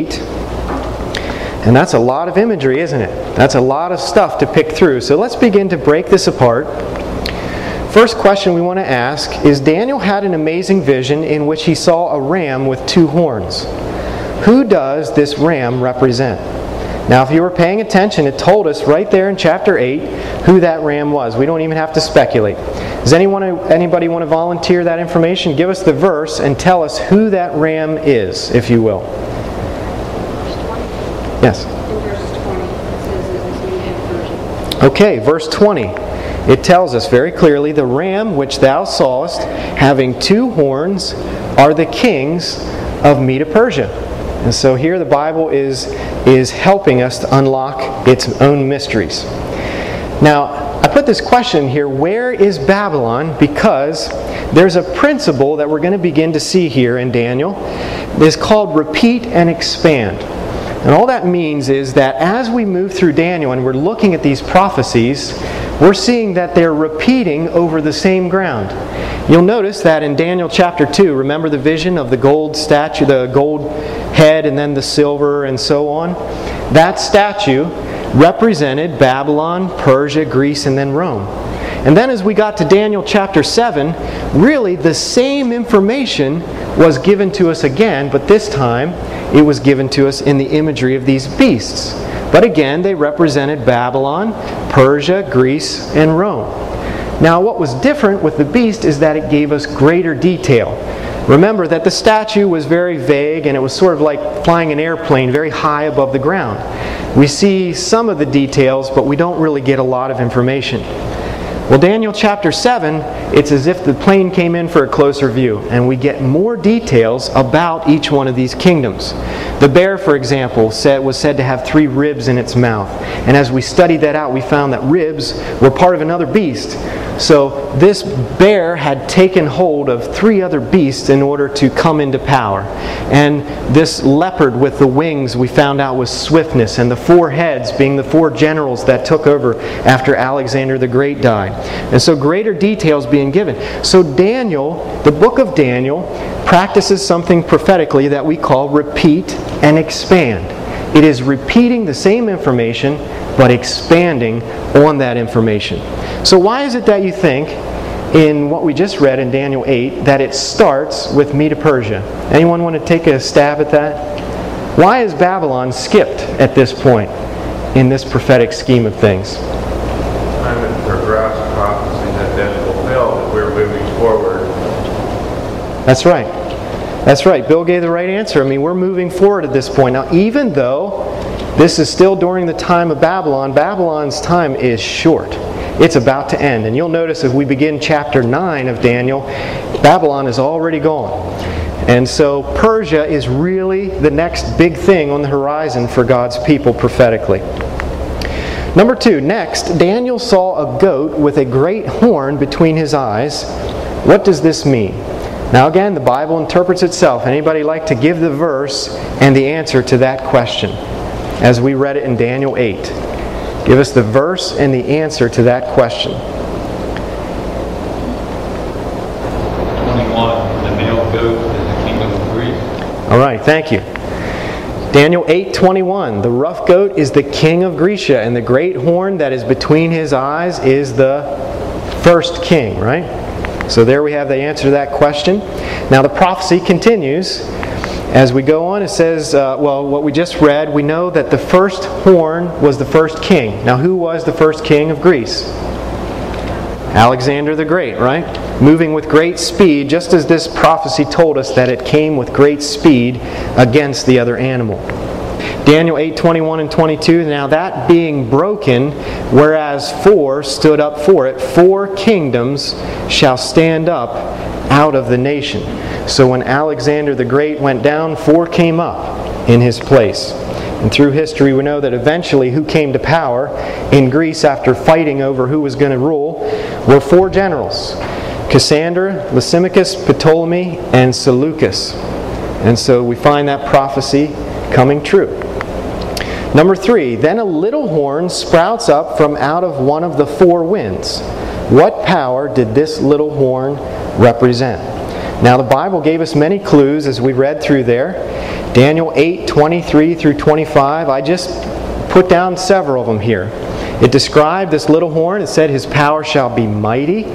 And that's a lot of imagery, isn't it? That's a lot of stuff to pick through. So let's begin to break this apart. First question we want to ask is, Daniel had an amazing vision in which he saw a ram with 2 horns. Who does this ram represent? Now, if you were paying attention, it told us right there in chapter 8 who that ram was. We don't even have to speculate. Does anybody want to volunteer that information? Give us the verse and tell us who that ram is, if you will. Yes? In verse 20, it says it was Medo-Persia. Okay, verse 20. It tells us very clearly, the ram which thou sawest, having 2 horns, are the kings of Medo-Persia. And so here the Bible is helping us to unlock its own mysteries. Now, I put this question here, where is Babylon? Because there's a principle that we're going to begin to see here in Daniel. It's called repeat and expand. And all that means is that as we move through Daniel and we're looking at these prophecies, we're seeing that they're repeating over the same ground. You'll notice that in Daniel chapter 2, remember the vision of the gold statue, the gold head and then the silver and so on? That statue represented Babylon, Persia, Greece, and then Rome. And then as we got to Daniel chapter 7, really the same information was given to us again, but this time it was given to us in the imagery of these beasts. But again, they represented Babylon, Persia, Greece, and Rome. Now, what was different with the beast is that it gave us greater detail. Remember that the statue was very vague and it was sort of like flying an airplane very high above the ground. We see some of the details, but we don't really get a lot of information. Well, Daniel chapter 7, it's as if the plane came in for a closer view, and we get more details about each one of these kingdoms. The bear, for example, was said to have 3 ribs in its mouth. And as we studied that out, we found that ribs were part of another beast. So this bear had taken hold of 3 other beasts in order to come into power. And this leopard with the wings we found out was swiftness, and the 4 heads being the 4 generals that took over after Alexander the Great died. And so greater details being given. So Daniel, the book of Daniel, practices something prophetically that we call repeat and expand. It is repeating the same information but expanding on that information. So why is it that you think in what we just read in Daniel 8 that it starts with Medo-Persia? Anyone want to take a stab at that? Why is Babylon skipped at this point in this prophetic scheme of things? Time to progress prophecy that then fulfilled that we're moving forward. That's right. That's right. Bill gave the right answer. I mean, we're moving forward at this point. Now, even though this is still during the time of Babylon, Babylon's time is short. It's about to end. And you'll notice if we begin chapter 9 of Daniel, Babylon is already gone. And so Persia is really the next big thing on the horizon for God's people prophetically. Number 2, next, Daniel saw a goat with a great horn between his eyes. What does this mean? Now again, the Bible interprets itself. Anybody like to give the verse and the answer to that question as we read it in Daniel 8? Give us the verse and the answer to that question. 21. The male goat is the kingdom of Greece. All right, thank you. Daniel 8:21. The rough goat is the king of Grecia, and the great horn that is between his eyes is the first king, right? So there we have the answer to that question. Now the prophecy continues. As we go on, it says, what we just read, we know that the first horn was the first king. Now who was the first king of Greece? Alexander the Great, right? Moving with great speed, just as this prophecy told us that it came with great speed against the other animal. Daniel 8:21 and 22, now that being broken, whereas 4 stood up for it, 4 kingdoms shall stand up out of the nation. So when Alexander the Great went down, 4 came up in his place. And through history we know that eventually who came to power in Greece after fighting over who was going to rule were 4 generals: Cassander, Lysimachus, Ptolemy, and Seleucus. And so we find that prophecy coming true. Number 3, then a little horn sprouts up from out of one of the 4 winds. What power did this little horn represent? Now the Bible gave us many clues as we read through there. Daniel 8:23 through 25. I just put down several of them here. It described this little horn. It said his power shall be mighty.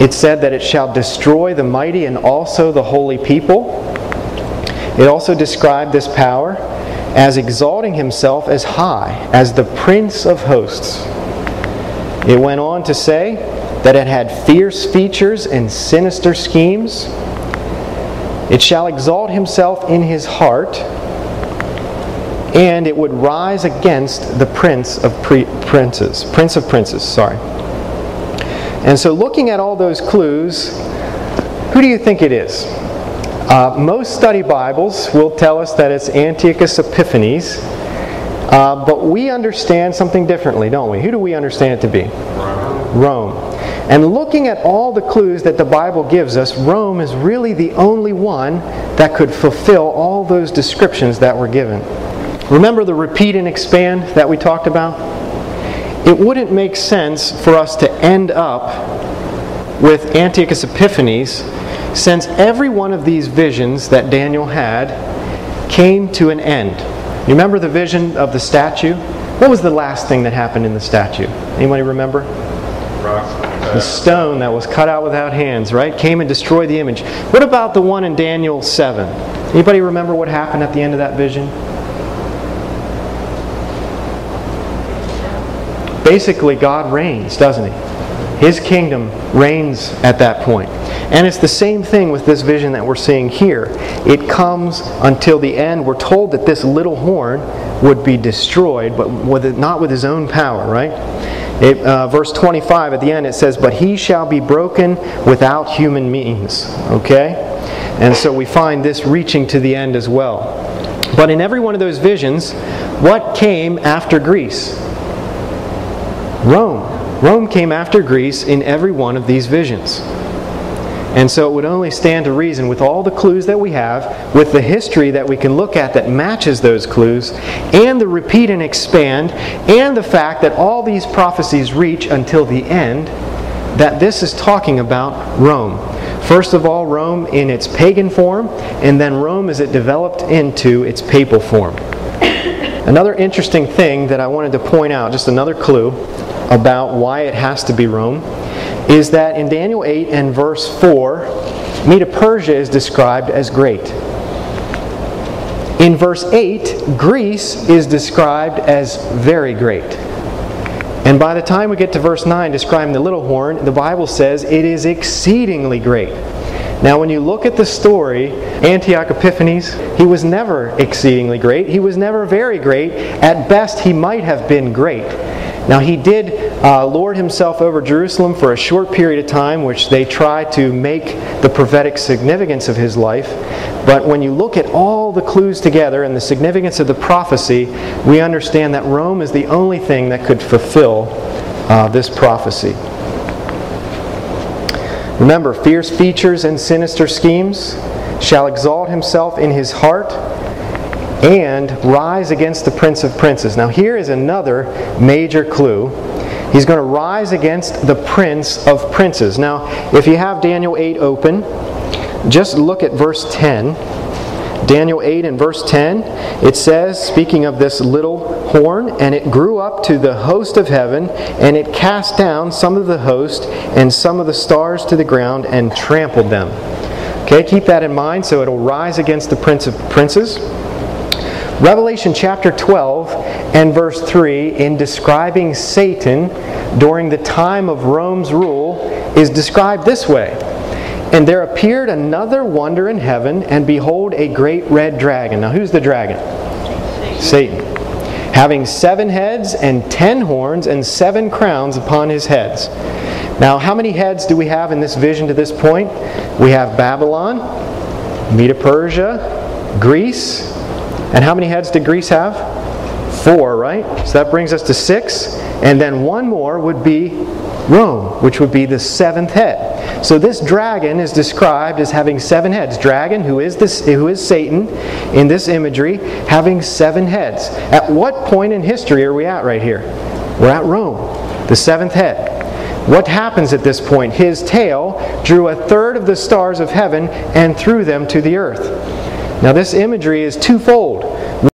It said that it shall destroy the mighty and also the holy people. It also described this power as exalting himself as high, as the Prince of Hosts. It went on to say that it had fierce features and sinister schemes. It shall exalt himself in his heart, and it would rise against the Prince of Princes. And so looking at all those clues, who do you think it is? Most study Bibles will tell us that it's Antiochus Epiphanes, but we understand something differently, don't we? Who do we understand it to be? Rome. And looking at all the clues that the Bible gives us, Rome is really the only one that could fulfill all those descriptions that were given. Remember the repeat and expand that we talked about? It wouldn't make sense for us to end up with Antiochus Epiphanes, since every one of these visions that Daniel had came to an end. You remember the vision of the statue? What was the last thing that happened in the statue? Anybody remember? The stone that was cut out without hands, right? Came and destroyed the image. What about the one in Daniel 7? Anybody remember what happened at the end of that vision? Basically, God reigns, doesn't He? His kingdom reigns at that point. And it's the same thing with this vision that we're seeing here. It comes until the end. We're told that this little horn would be destroyed, but not with his own power, right? Verse 25 at the end it says, "But he shall be broken without human means." Okay? And so we find this reaching to the end as well. But in every one of those visions, what came after Greece? Rome. Rome came after Greece in every one of these visions. And so it would only stand to reason, with all the clues that we have, with the history that we can look at that matches those clues, and the repeat and expand, and the fact that all these prophecies reach until the end, that this is talking about Rome. First of all, Rome in its pagan form, and then Rome as it developed into its papal form. Another interesting thing that I wanted to point out, just another clue about why it has to be Rome, is that in Daniel 8 and verse 4, Medo-Persia is described as great. In verse 8, Greece is described as very great. And by the time we get to verse 9, describing the little horn, the Bible says it is exceedingly great. Now when you look at the story, Antiochus Epiphanes, he was never exceedingly great. He was never very great. At best, he might have been great. Now he did lord himself over Jerusalem for a short period of time, which they try to make the prophetic significance of his life. But when you look at all the clues together and the significance of the prophecy, we understand that Rome is the only thing that could fulfill this prophecy. Remember, fierce features and sinister schemes, shall exalt himself in his heart, and rise against the Prince of Princes. Now here is another major clue. He's going to rise against the Prince of Princes. Now, if you have Daniel 8 open, just look at verse 10. Daniel 8 and verse 10, it says, speaking of this little horn, "And it grew up to the host of heaven, and it cast down some of the host and some of the stars to the ground and trampled them." Okay, keep that in mind. So it'll rise against the Prince of Princes. Revelation chapter 12 and verse 3, in describing Satan during the time of Rome's rule, is described this way: "And there appeared another wonder in heaven, and behold, a great red dragon." Now who's the dragon? Satan. "Having 7 heads and 10 horns and 7 crowns upon his heads." Now how many heads do we have in this vision to this point? We have Babylon, Medo-Persia, Greece. And how many heads did Greece have? 4, right? So that brings us to 6. And then one more would be Rome, which would be the 7th head. So this dragon is described as having 7 heads. Dragon, who is Satan in this imagery, having 7 heads. At what point in history are we at right here? We're at Rome, the 7th head. What happens at this point? His tail drew a third of the stars of heaven and threw them to the earth. Now this imagery is twofold.